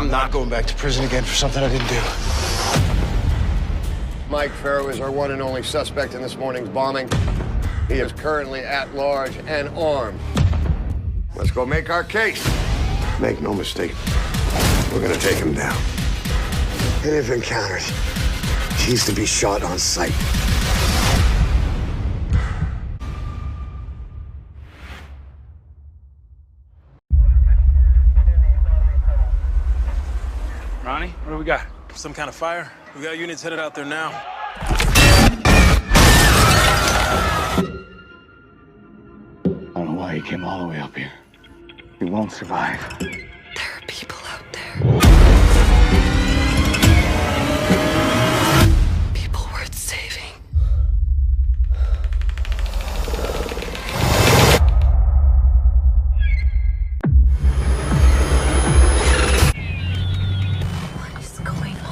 I'm not going back to prison again for something I didn't do. Mike Farrow is our one and only suspect in this morning's bombing. He is currently at large and armed. Let's go make our case. Make no mistake, we're gonna take him down. And if encountered, he's to be shot on sight. Ronnie, what do we got? Some kind of fire? We got units headed out there now. I don't know why he came all the way up here. He won't survive. There are people out there. People worth saving. What is going on?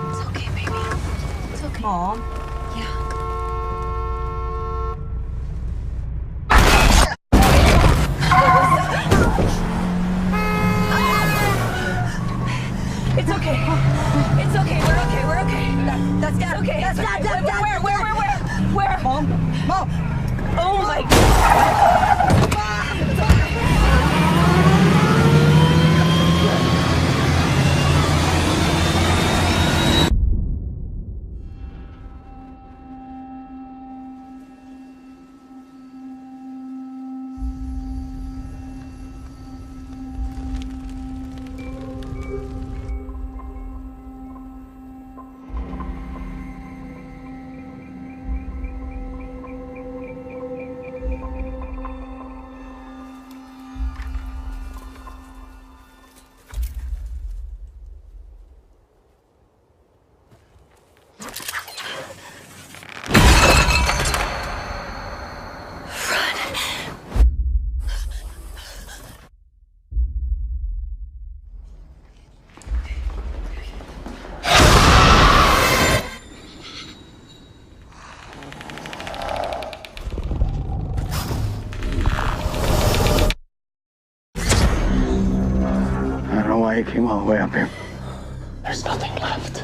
It's okay, baby. It's okay. Mom. Yeah. It's okay. It's okay. We're okay. We're okay. That's Dad. Okay. That's Dad. Dad. Where? Mom. Oh my God. It's okay. I don't know why he came all the way up here. There's nothing left.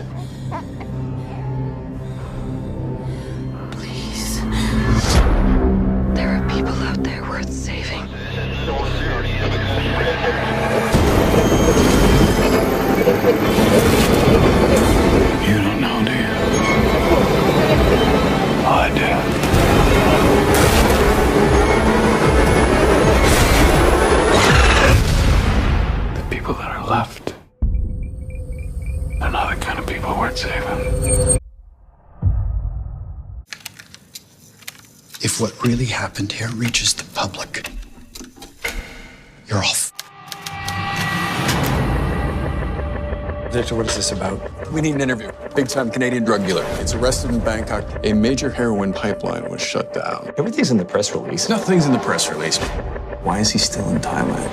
Please. There are people out there worth saving. You don't know, do you? Oh, I do. The people that are left, they're not the kind of people worth saving. If what really happened here reaches the public, you're all Victor, what is this about? We need an interview. Big-time Canadian drug dealer. It's arrested in Bangkok. A major heroin pipeline was shut down. Everything's in the press release. Nothing's in the press release. Why is he still in Thailand?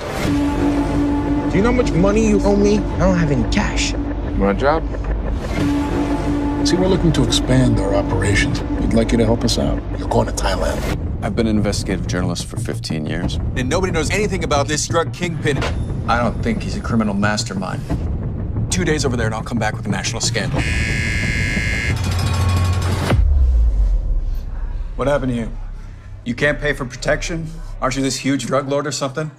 Do you know how much money you owe me? I don't have any cash. My job? See, we're looking to expand our operations. We'd like you to help us out. You're going to Thailand. I've been an investigative journalist for 15 years. And nobody knows anything about this drug kingpin. I don't think he's a criminal mastermind. 2 days over there and I'll come back with a national scandal. What happened to you? You can't pay for protection? Aren't you this huge drug lord or something?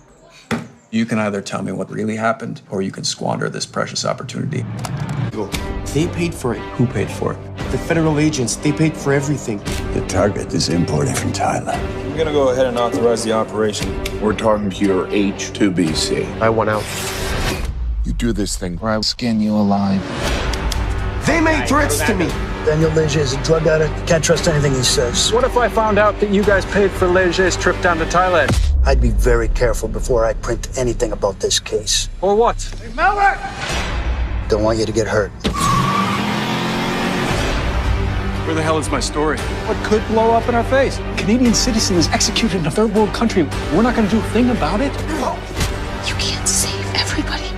You can either tell me what really happened or you can squander this precious opportunity. They paid for it. Who paid for it? The federal agents, they paid for everything. The target is imported from Thailand. We're gonna go ahead and authorize the operation. We're talking to your H2BC. I want out. You do this thing or I'll skin you alive. They made threats to me. Daniel Leger is a drug addict. Can't trust anything he says. What if I found out that you guys paid for Leger's trip down to Thailand? I'd be very careful before I print anything about this case. Or what? Hey, Maverick! Don't want you to get hurt. Where the hell is my story? What could blow up in our face? Canadian citizen is executed in a third world country. We're not going to do a thing about it? You can't save everybody.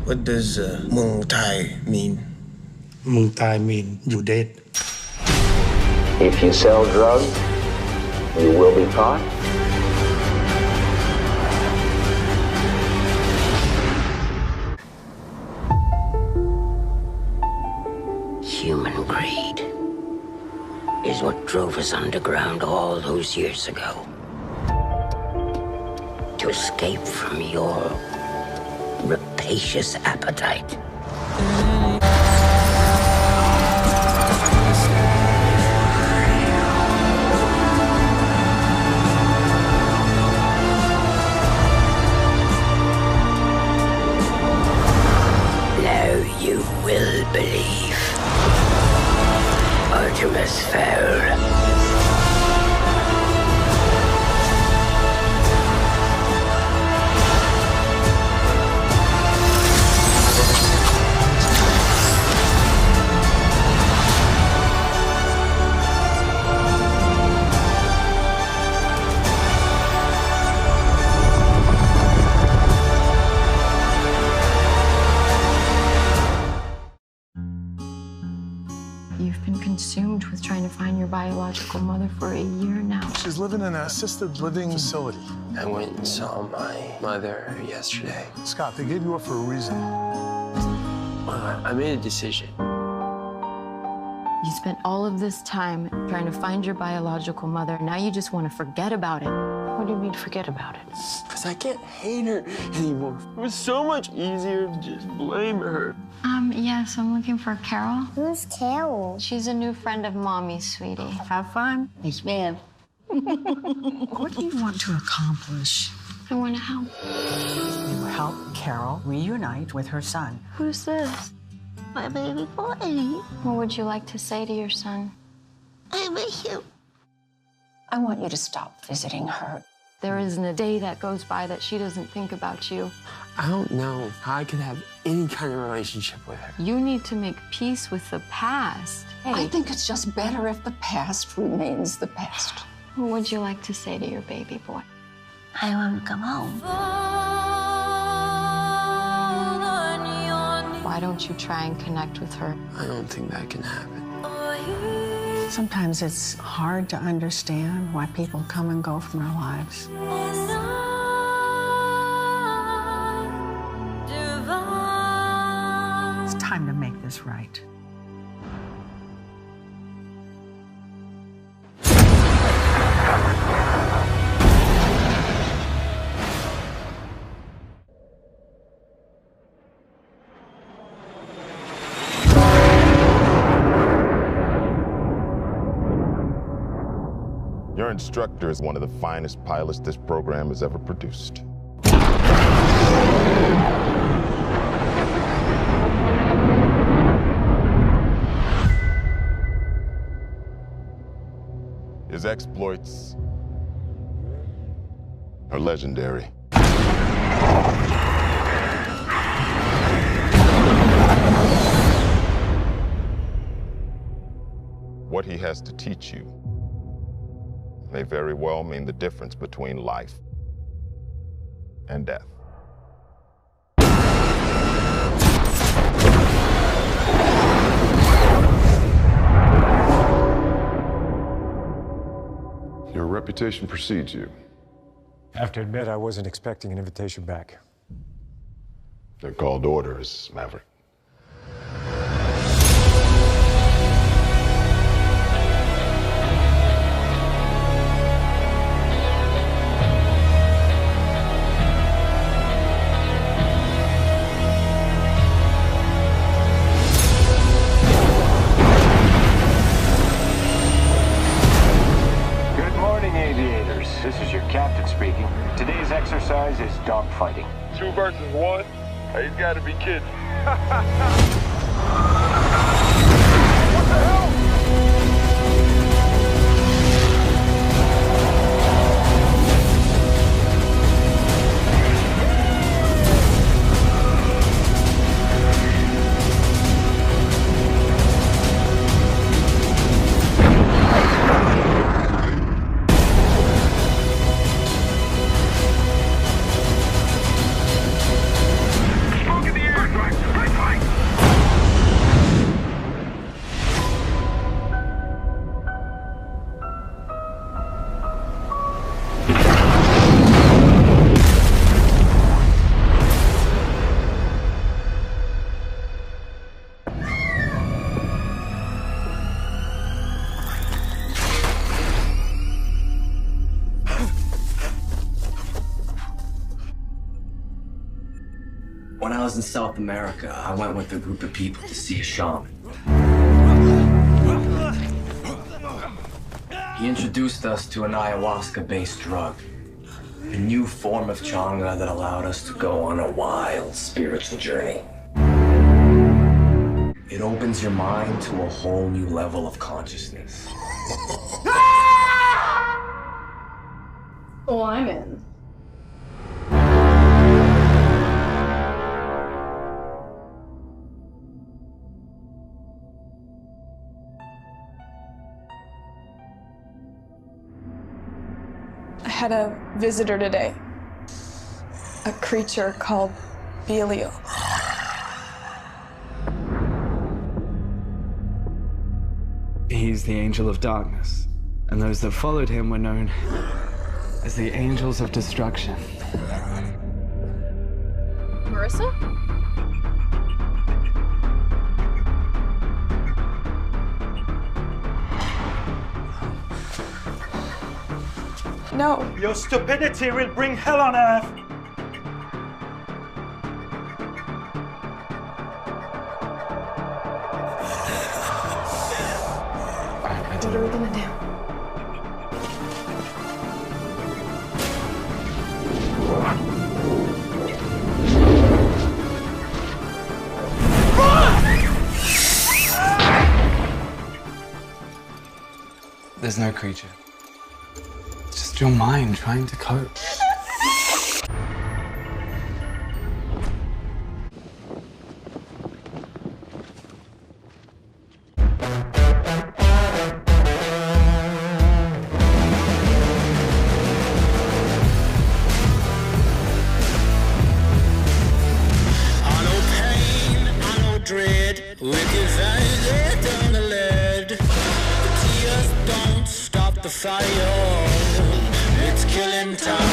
What does Mung Tai mean? Mung Tai mean you dead. If you sell drugs, you will be caught. Human greed is what drove us underground all those years ago. To escape from your rapacious appetite. Now you will believe. Artemis Fowl. You've been consumed with trying to find your biological mother for a year now. She's living in an assisted living facility. I went and saw my mother yesterday. Scott, they gave you up for a reason. I made a decision. You spent all of this time trying to find your biological mother. Now you just want to forget about it. What do you mean forget about it? Because I can't hate her anymore. It was so much easier to just blame her. Yes, I'm looking for Carol. Who's Carol? She's a new friend of Mommy's, sweetie. Have fun. Yes, ma'am. What do you want to accomplish? I want to help. You help Carol reunite with her son. Who's this? My baby boy. What would you like to say to your son? I miss you. I want you to stop visiting her. There isn't a day that goes by that she doesn't think about you. I don't know how I could have any kind of relationship with her. You need to make peace with the past. Hey, I think it's just better if the past remains the past. what would you like to say to your baby boy? I want to come home. Why don't you try and connect with her? I don't think that can happen. Sometimes it's hard to understand why people come and go from our lives. It's time to make this right. Your instructor is one of the finest pilots this program has ever produced. His exploits are legendary. What he has to teach you may very well mean the difference between life and death. Your reputation precedes you. I have to admit, I wasn't expecting an invitation back. They're called orders, Maverick. This is your captain speaking. Today's exercise is dogfighting. 2 versus 1? Hey, you gotta be kidding. What the hell? Smoke in the air, was in South America, I went with a group of people to see a shaman. He introduced us to an ayahuasca-based drug, a new form of changa that allowed us to go on a wild spiritual journey. It opens your mind to a whole new level of consciousness. Oh, I'm in. I had a visitor today. A creature called Belial. He's the Angel of Darkness, and those that followed him were known as the Angels of Destruction. Marissa? No. Your stupidity will bring hell on earth. What are we gonna do? There's no creature. It's just your mind trying to cope. The fire, it's killing time.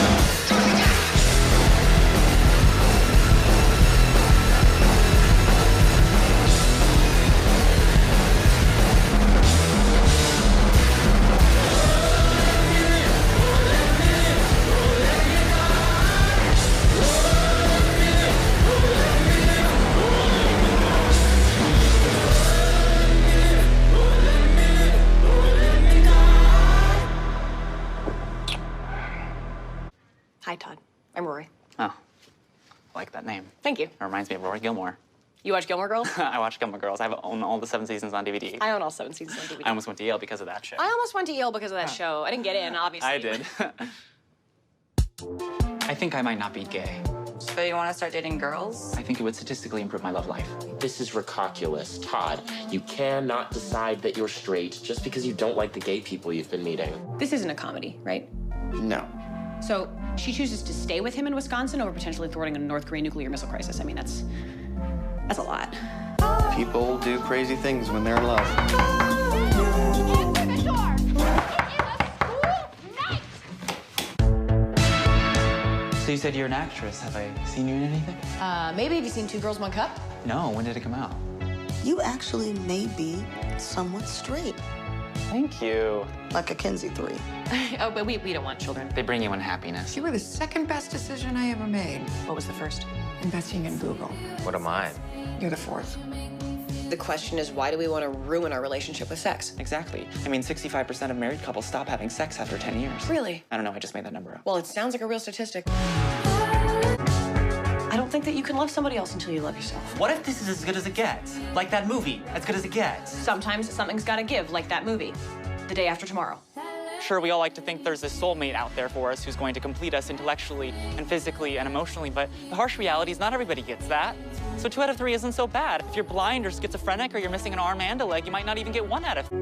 Hi, Todd. I'm Rory. Oh, I like that name. Thank you. It reminds me of Rory Gilmore. You watch Gilmore Girls? I watch Gilmore Girls. I own all the 7 seasons on DVD. I own all 7 seasons on DVD. I almost went to Yale because of that show. I almost went to Yale because of that show. I didn't get in, obviously. I did. I think I might not be gay. So you want to start dating girls? I think it would statistically improve my love life. This is recalculous, Todd. You cannot decide that you're straight just because you don't like the gay people you've been meeting. This isn't a comedy, right? No. So she chooses to stay with him in Wisconsin over potentially thwarting a North Korean nuclear missile crisis. I mean, that's a lot. People do crazy things when they're in love. So you said you're an actress. Have I seen you in anything? Maybe. Have you seen Two Girls, One Cup? No. When did it come out? You actually may be somewhat straight. Thank you. Like a Kinsey 3. Oh, but we don't want children. They bring you unhappiness. You were the second best decision I ever made. What was the first? Investing in Google. What am I? You're the fourth. The question is, why do we want to ruin our relationship with sex? Exactly. I mean, 65% of married couples stop having sex after 10 years. Really? I don't know. I just made that number up. Well, it sounds like a real statistic. I don't think that you can love somebody else until you love yourself. What if this is as good as it gets? Like that movie, as good as it gets? Sometimes something's got to give, like that movie, The Day After Tomorrow. Sure, we all like to think there's a soulmate out there for us who's going to complete us intellectually and physically and emotionally, but the harsh reality is not everybody gets that. So 2 out of 3 isn't so bad. If you're blind or schizophrenic or you're missing an arm and a leg, you might not even get 1 out of 3.